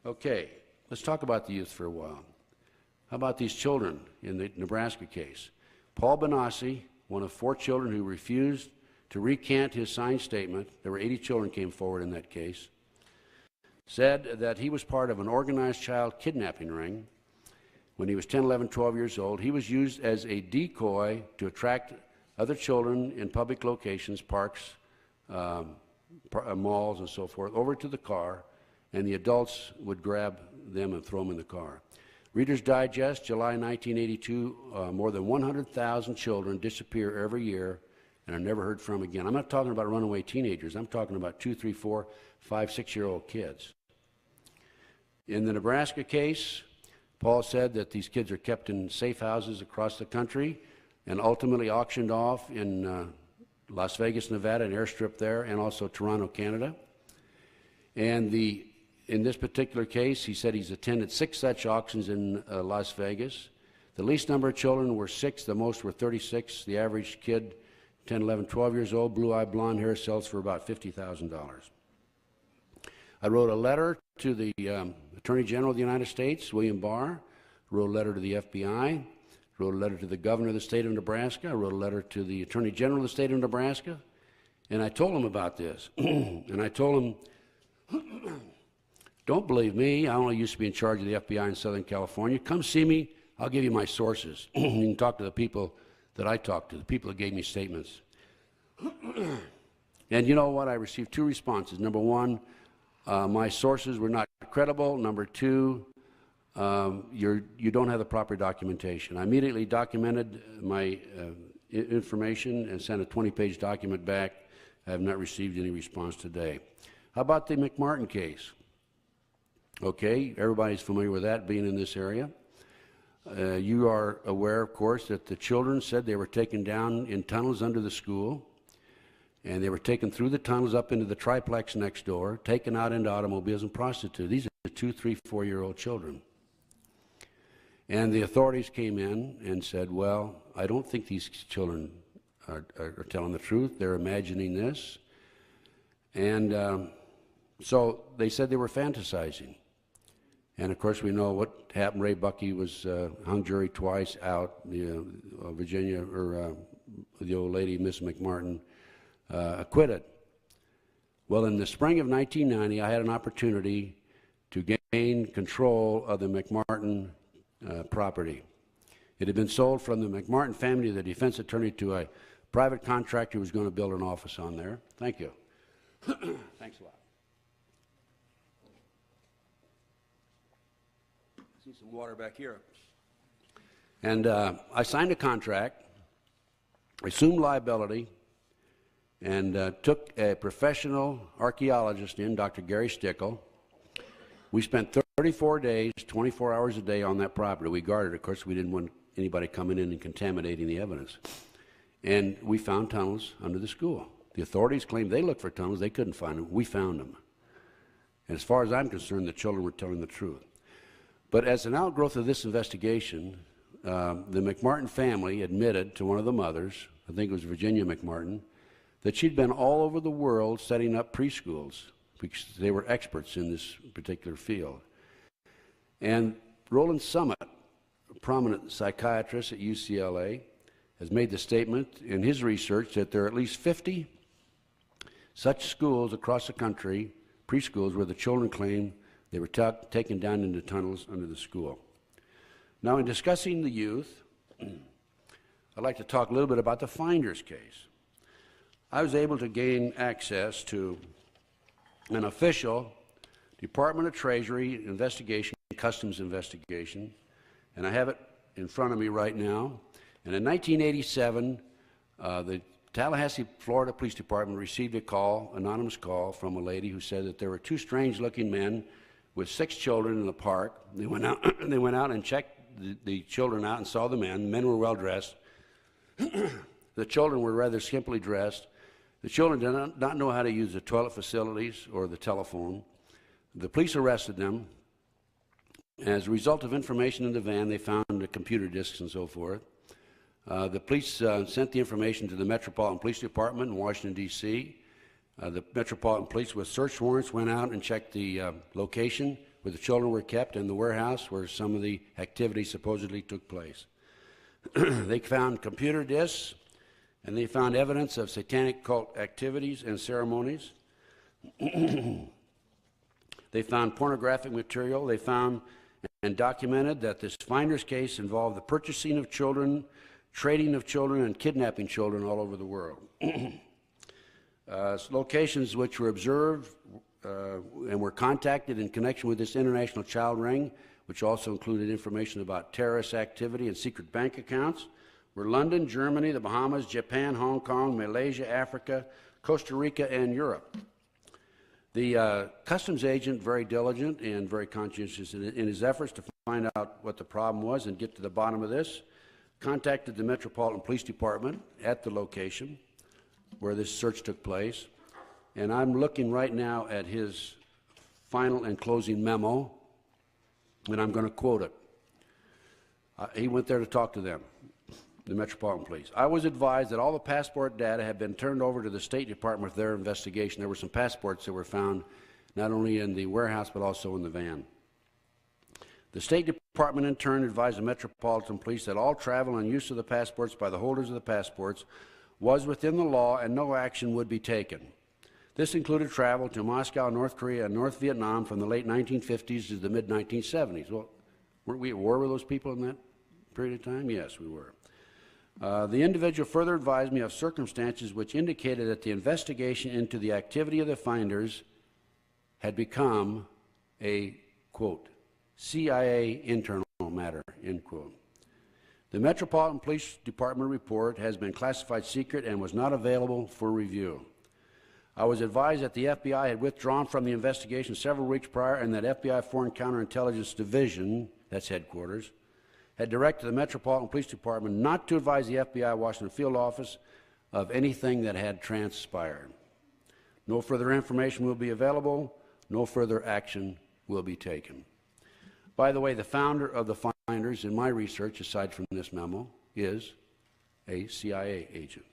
Okay, let's talk about the youth for a while. How about these children in the Nebraska case? Paul Benassi, one of 4 children who refused to recant his signed statement, there were 80 children came forward in that case, said that he was part of an organized child kidnapping ring when he was 10, 11, 12 years old. He was used as a decoy to attract other children in public locations, parks, malls and so forth, over to the car, and the adults would grab them and throw them in the car. Reader's Digest, July 1982, more than 100,000 children disappear every year and are never heard from again. I'm not talking about runaway teenagers. I'm talking about 2, 3, 4, 5, 6-year-old kids. In the Nebraska case, Paul said that these kids are kept in safe houses across the country and ultimately auctioned off in Las Vegas, Nevada, an airstrip there, and also Toronto, Canada. And in this particular case, he said he's attended 6 such auctions in Las Vegas. The least number of children were 6, the most were 36. The average kid, 10, 11, 12 years old, blue-eyed, blonde hair, sells for about $50,000. I wrote a letter to the Attorney General of the United States, William Barr, wrote a letter to the FBI, wrote a letter to the Governor of the state of Nebraska, I wrote a letter to the Attorney General of the state of Nebraska, and I told him about this. And I told him, don't believe me, I only used to be in charge of the FBI in Southern California. Come see me, I'll give you my sources. You can talk to the people that I talked to, the people that gave me statements. And you know what? I received 2 responses. Number 1, my sources were not credible. Number 2, you don't have the proper documentation. I immediately documented my information and sent a 20-page document back. I have not received any response today. How about the McMartin case? Okay, everybody's familiar with that, being in this area. You are aware, of course, that the children said they were taken down in tunnels under the school, and they were taken through the tunnels up into the triplex next door, taken out into automobiles and prostituted. These are 2, 3, 4-year-old children. And the authorities came in and said, well, I don't think these children are telling the truth. They're imagining this. And so they said they were fantasizing. And of course, we know what happened. Ray Buckey was hung jury twice, out. Virginia, or the old lady, Miss McMartin, acquitted. Well, in the spring of 1990, I had an opportunity to gain control of the McMartin property. It had been sold from the McMartin family, the defense attorney, to a private contractor who was going to build an office on there. Thank you. Thanks a lot. See some water back here. And I signed a contract, assumed liability, and took a professional archaeologist in, Dr. Gary Stickle. We spent 34 days, 24 hours a day on that property. We guarded it. Of course, we didn't want anybody coming in and contaminating the evidence. And we found tunnels under the school. The authorities claimed they looked for tunnels. They couldn't find them. We found them. And as far as I'm concerned, the children were telling the truth. But as an outgrowth of this investigation, the McMartin family admitted to one of the mothers, I think it was Virginia McMartin, that she'd been all over the world setting up preschools because they were experts in this particular field. And Roland Summit, a prominent psychiatrist at UCLA, has made the statement in his research that there are at least 50 such schools across the country, preschools, where the children claim they were taken down into tunnels under the school. Now, in discussing the youth, I'd like to talk a little bit about the Finders case. I was able to gain access to an official Department of Treasury investigation, customs investigation, and I have it in front of me right now. And in 1987, the Tallahassee, Florida Police Department received a call, anonymous call, from a lady who said that there were 2 strange-looking men with 6 children in the park. They went out and checked the children out and saw the men. The men were well dressed. The children were rather skimpily dressed. The children did not know how to use the toilet facilities or the telephone. The police arrested them. As a result of information in the van, they found the computer disks and so forth. The police sent the information to the Metropolitan Police Department in Washington, D.C. The Metropolitan Police, with search warrants, went out and checked the location where the children were kept and the warehouse where some of the activity supposedly took place. They found computer disks, and they found evidence of satanic cult activities and ceremonies. They found pornographic material. They found and documented that this finder's case involved the purchasing of children, trading of children, and kidnapping children all over the world. Locations which were observed and were contacted in connection with this international child ring, which also included information about terrorist activity and secret bank accounts, were London, Germany, the Bahamas, Japan, Hong Kong, Malaysia, Africa, Costa Rica, and Europe. The customs agent, very diligent and very conscientious in his efforts to find out what the problem was and get to the bottom of this, contacted the Metropolitan Police Department at the location where this search took place. And I'm looking right now at his final and closing memo, and I'm going to quote it. He went there to talk to them, the Metropolitan Police. I was advised that all the passport data had been turned over to the State Department for their investigation. There were some passports that were found not only in the warehouse but also in the van. The State Department in turn advised the Metropolitan Police that all travel and use of the passports by the holders of the passports was within the law and no action would be taken. This included travel to Moscow, North Korea, and North Vietnam from the late 1950s to the mid-1970s. Well, weren't we at war with those people in that period of time? Yes, we were. The individual further advised me of circumstances which indicated that the investigation into the activity of the finders had become a, quote, CIA internal matter, end quote. The Metropolitan Police Department report has been classified secret and was not available for review. I was advised that the FBI had withdrawn from the investigation several weeks prior and that FBI Foreign Counterintelligence Division, that's headquarters, had directed the Metropolitan Police Department not to advise the FBI Washington Field Office of anything that had transpired. No further information will be available. No further action will be taken. By the way, the founder of the finders in my research, aside from this memo, is a CIA agent.